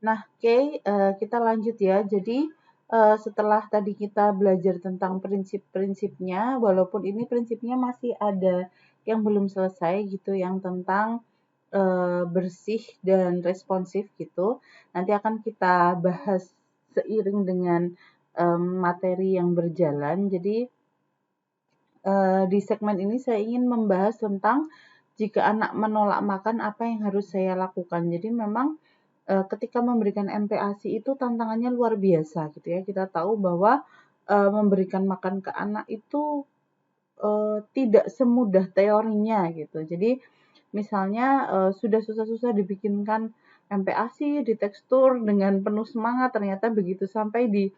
Nah, oke, kita lanjut ya. Jadi, setelah tadi kita belajar tentang prinsip-prinsipnya, walaupun ini prinsipnya masih ada yang belum selesai gitu, yang tentang bersih dan responsif gitu. Nanti akan kita bahas seiring dengan materi yang berjalan. Jadi, di segmen ini saya ingin membahas tentang jika anak menolak makan, apa yang harus saya lakukan. Jadi memang ketika memberikan MPASI itu tantangannya luar biasa gitu ya. Kita tahu bahwa memberikan makan ke anak itu tidak semudah teorinya gitu. Jadi misalnya sudah susah-susah dibikinkan MPASI, ditekstur dengan penuh semangat, ternyata begitu sampai di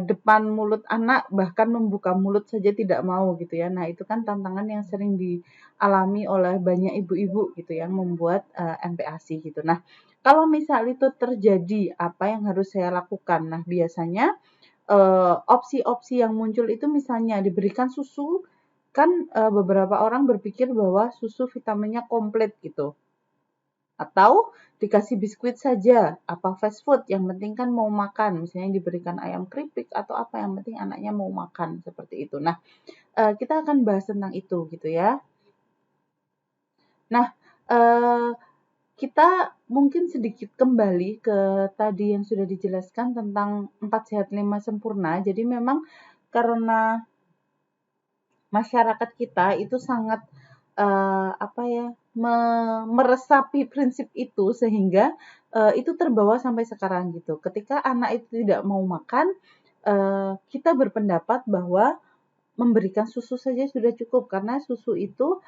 depan mulut anak, bahkan membuka mulut saja tidak mau gitu ya. Nah, itu kan tantangan yang sering dialami oleh banyak ibu-ibu gitu yang membuat MPASI gitu. Nah, kalau misal itu terjadi, apa yang harus saya lakukan? Nah, biasanya opsi-opsi yang muncul itu misalnya diberikan susu, kan beberapa orang berpikir bahwa susu vitaminnya komplit gitu. Atau dikasih biskuit saja, apa fast food, yang penting kan mau makan, misalnya diberikan ayam keripik atau apa, yang penting anaknya mau makan, seperti itu. Nah, kita akan bahas tentang itu gitu ya. Nah, eee, kita mungkin sedikit kembali ke tadi yang sudah dijelaskan tentang 4 sehat 5 sempurna. Jadi memang karena masyarakat kita itu sangat apa ya, meresapi prinsip itu sehingga itu terbawa sampai sekarang gitu. Ketika anak itu tidak mau makan, kita berpendapat bahwa memberikan susu saja sudah cukup karena susu itu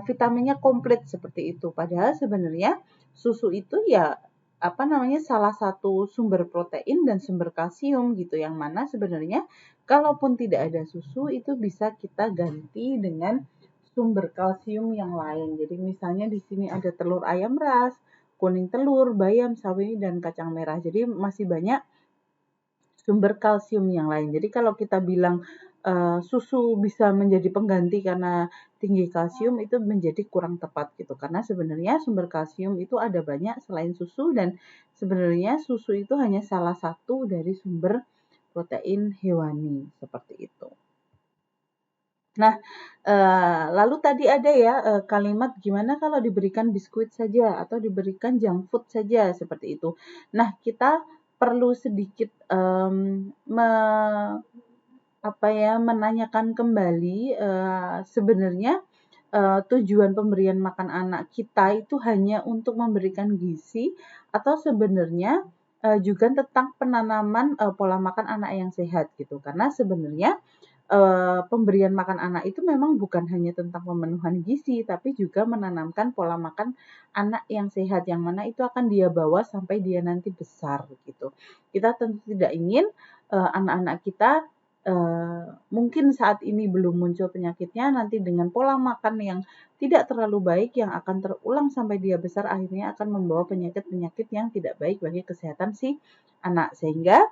vitaminnya komplit seperti itu. Padahal sebenarnya susu itu ya apa namanya salah satu sumber protein dan sumber kalsium gitu yang mana sebenarnya kalaupun tidak ada susu itu bisa kita ganti dengan sumber kalsium yang lain. Jadi misalnya di sini ada telur ayam ras, kuning telur, bayam, sawi dan kacang merah. Jadi masih banyak sumber kalsium yang lain. Jadi kalau kita bilang susu bisa menjadi pengganti karena tinggi kalsium itu menjadi kurang tepat gitu. Karena sebenarnya sumber kalsium itu ada banyak selain susu dan sebenarnya susu itu hanya salah satu dari sumber protein hewani seperti itu. Nah, lalu tadi ada ya kalimat gimana kalau diberikan biskuit saja atau diberikan junk food saja seperti itu. Nah, kita perlu sedikit apa ya menanyakan kembali sebenarnya tujuan pemberian makan anak kita itu hanya untuk memberikan gizi atau sebenarnya juga tentang penanaman pola makan anak yang sehat gitu. Karena sebenarnya pemberian makan anak itu memang bukan hanya tentang pemenuhan gizi, tapi juga menanamkan pola makan anak yang sehat, yang mana itu akan dia bawa sampai dia nanti besar gitu. Kita tentu tidak ingin anak-anak kita mungkin saat ini belum muncul penyakitnya, nanti dengan pola makan yang tidak terlalu baik yang akan terulang sampai dia besar akhirnya akan membawa penyakit-penyakit yang tidak baik bagi kesehatan si anak. Sehingga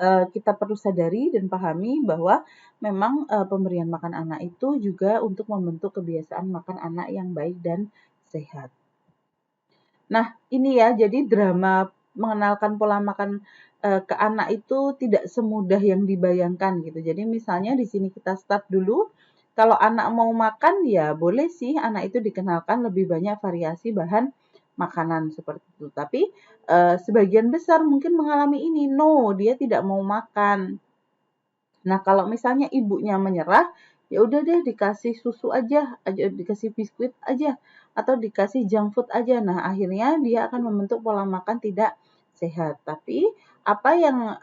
kita perlu sadari dan pahami bahwa memang pemberian makan anak itu juga untuk membentuk kebiasaan makan anak yang baik dan sehat. Nah, ini ya, jadi drama mengenalkan pola makan ke anak itu tidak semudah yang dibayangkan gitu. Jadi misalnya di sini kita start dulu, kalau anak mau makan ya boleh sih anak itu dikenalkan lebih banyak variasi bahan makanan seperti itu. Tapi sebagian besar mungkin mengalami ini, no, dia tidak mau makan. Nah, kalau misalnya ibunya menyerah, ya udah deh dikasih susu aja dikasih biskuit aja, atau dikasih junk food aja. Nah, akhirnya dia akan membentuk pola makan tidak sehat. Tapi apa yang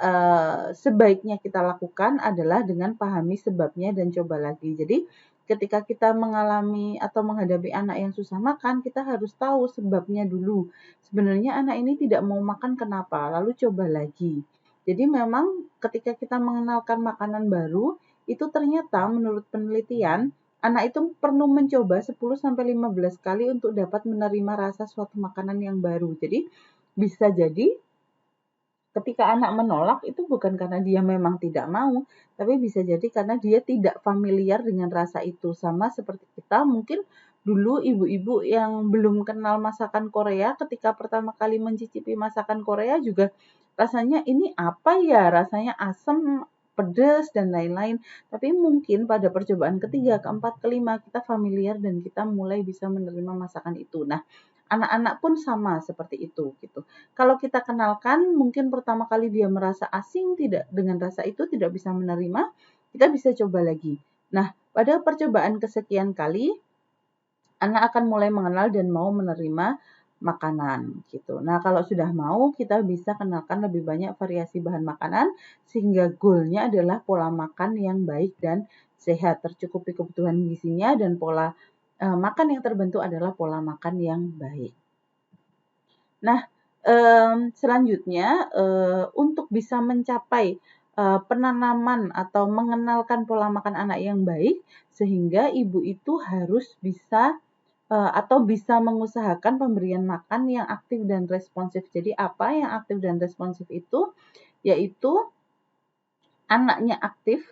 sebaiknya kita lakukan adalah dengan pahami sebabnya dan coba lagi. Jadi, ketika kita mengalami atau menghadapi anak yang susah makan, kita harus tahu sebabnya dulu. Sebenarnya anak ini tidak mau makan kenapa, lalu coba lagi. Jadi memang ketika kita mengenalkan makanan baru, itu ternyata menurut penelitian, anak itu perlu mencoba 10 sampai 15 kali untuk dapat menerima rasa suatu makanan yang baru. Jadi bisa jadi ketika anak menolak itu bukan karena dia memang tidak mau, tapi bisa jadi karena dia tidak familiar dengan rasa itu. Sama seperti kita mungkin Dulu ibu-ibu yang belum kenal masakan Korea, ketika pertama kali mencicipi masakan Korea juga rasanya ini apa ya? Rasanya asam, pedas, dan lain-lain. Tapi mungkin pada percobaan ketiga, keempat, kelima, kita familiar dan kita mulai bisa menerima masakan itu. Nah, anak-anak pun sama seperti itu gitu. Kalau kita kenalkan, mungkin pertama kali dia merasa asing tidak dengan rasa itu, tidak bisa menerima, kita bisa coba lagi. Nah, pada percobaan kesekian kali, anak akan mulai mengenal dan mau menerima makanan gitu. Nah, kalau sudah mau, kita bisa kenalkan lebih banyak variasi bahan makanan sehingga goalnya adalah pola makan yang baik dan sehat, tercukupi kebutuhan gizinya dan pola makan yang terbentuk adalah pola makan yang baik. Nah, selanjutnya untuk bisa mencapai penanaman atau mengenalkan pola makan anak yang baik, sehingga ibu itu harus bisa atau bisa mengusahakan pemberian makan yang aktif dan responsif. Jadi apa yang aktif dan responsif itu? Yaitu anaknya aktif,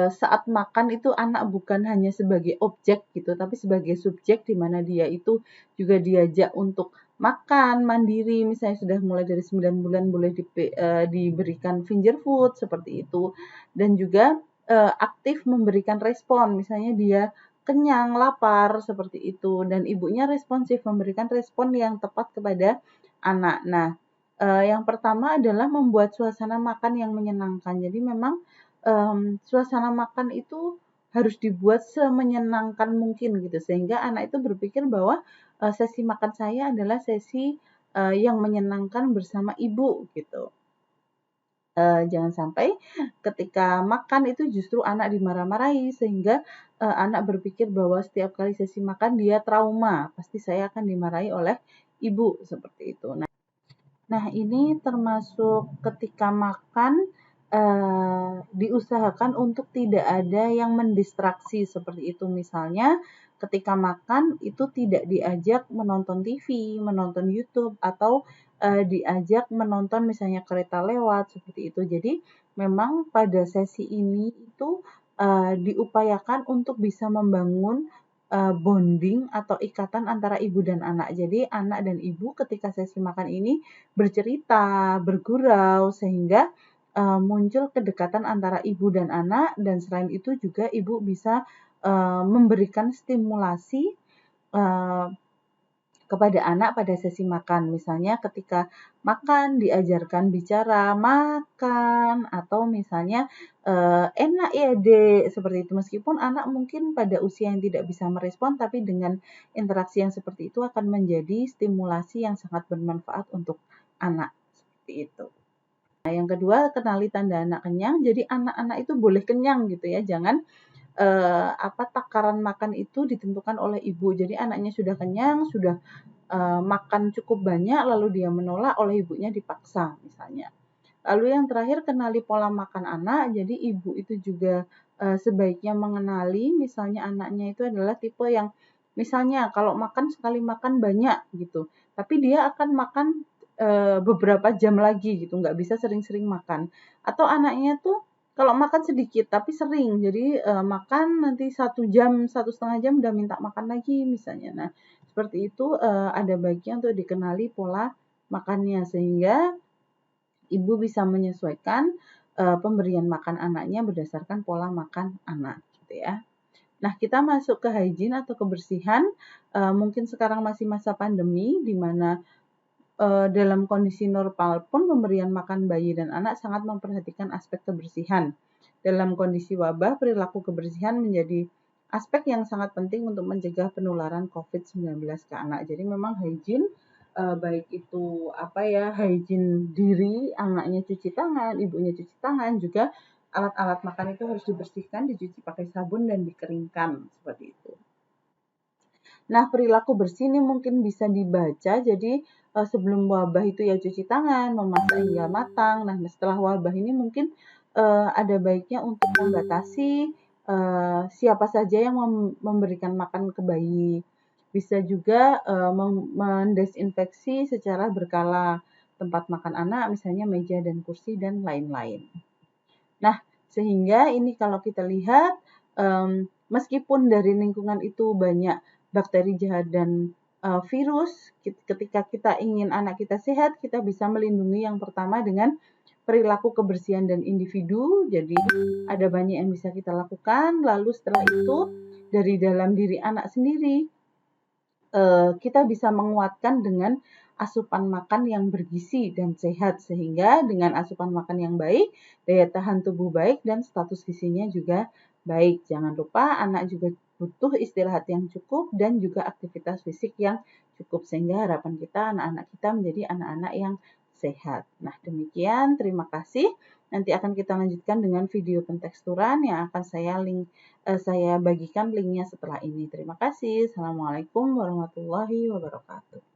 saat makan itu anak bukan hanya sebagai objek gitu, tapi sebagai subjek di mana dia itu juga diajak untuk makan mandiri, misalnya sudah mulai dari 9 bulan boleh diberikan finger food seperti itu, dan juga aktif memberikan respon, misalnya dia kenyang, lapar seperti itu, dan ibunya responsif memberikan respon yang tepat kepada anak. Nah, yang pertama adalah membuat suasana makan yang menyenangkan. Jadi memang suasana makan itu harus dibuat semenyenangkan mungkin gitu sehingga anak itu berpikir bahwa sesi makan saya adalah sesi yang menyenangkan bersama ibu gitu. Jangan sampai ketika makan itu justru anak dimarah-marahi sehingga anak berpikir bahwa setiap kali sesi makan dia trauma, pasti saya akan dimarahi oleh ibu seperti itu. Nah, ini termasuk ketika makan, diusahakan untuk tidak ada yang mendistraksi seperti itu. Misalnya ketika makan itu tidak diajak menonton TV, menonton YouTube, atau diajak menonton misalnya kereta lewat, seperti itu. Jadi memang pada sesi ini itu, diupayakan untuk bisa membangun bonding atau ikatan antara ibu dan anak. Jadi anak dan ibu ketika sesi makan ini bercerita, bergurau sehingga muncul kedekatan antara ibu dan anak dan selain itu juga ibu bisa memberikan stimulasi kepada anak pada sesi makan. Misalnya ketika makan diajarkan bicara, makan, atau misalnya enak ya dek, seperti itu. Meskipun anak mungkin pada usia yang tidak bisa merespon, tapi dengan interaksi yang seperti itu akan menjadi stimulasi yang sangat bermanfaat untuk anak. Seperti itu. Nah, yang kedua, kenali tanda anak kenyang. Jadi anak-anak itu boleh kenyang gitu ya, jangan takaran makan itu ditentukan oleh ibu. Jadi anaknya sudah kenyang, sudah makan cukup banyak, lalu dia menolak oleh ibunya dipaksa misalnya. Lalu yang terakhir kenali pola makan anak. Jadi ibu itu juga sebaiknya mengenali misalnya anaknya itu adalah tipe yang misalnya kalau makan sekali makan banyak gitu, tapi dia akan makan beberapa jam lagi gitu, nggak bisa sering-sering makan. Atau anaknya tuh kalau makan sedikit tapi sering, jadi makan nanti 1 jam, 1,5 jam udah minta makan lagi misalnya. Nah, seperti itu ada baiknya untuk dikenali pola makannya sehingga ibu bisa menyesuaikan pemberian makan anaknya berdasarkan pola makan anak gitu ya. Nah, kita masuk ke hygiene atau kebersihan. Mungkin sekarang masih masa pandemi di mana dalam kondisi normal pun pemberian makan bayi dan anak sangat memperhatikan aspek kebersihan. Dalam kondisi wabah, perilaku kebersihan menjadi aspek yang sangat penting untuk mencegah penularan COVID-19 ke anak. Jadi memang hygiene baik itu hygiene diri, anaknya cuci tangan, ibunya cuci tangan, juga alat-alat makan itu harus dibersihkan, dicuci pakai sabun dan dikeringkan seperti itu. Nah, perilaku bersih ini mungkin bisa dibaca, jadi sebelum wabah itu ya cuci tangan, memasak hingga matang. Nah, setelah wabah ini mungkin ada baiknya untuk membatasi siapa saja yang memberikan makan ke bayi. Bisa juga mendesinfeksi secara berkala tempat makan anak, misalnya meja dan kursi dan lain-lain. Nah, sehingga ini kalau kita lihat meskipun dari lingkungan itu banyak bakteri jahat dan virus, ketika kita ingin anak kita sehat, kita bisa melindungi yang pertama dengan perilaku kebersihan dan individu. Jadi ada banyak yang bisa kita lakukan. Lalu setelah itu dari dalam diri anak sendiri, kita bisa menguatkan dengan asupan makan yang bergizi dan sehat, sehingga dengan asupan makan yang baik, daya tahan tubuh baik dan status gizinya juga baik. Jangan lupa anak juga butuh istirahat yang cukup dan juga aktivitas fisik yang cukup, sehingga harapan kita anak-anak kita menjadi anak-anak yang sehat. Nah, demikian, terima kasih. Nanti akan kita lanjutkan dengan video penteksturan yang akan saya bagikan linknya setelah ini. Terima kasih. Assalamualaikum warahmatullahi wabarakatuh.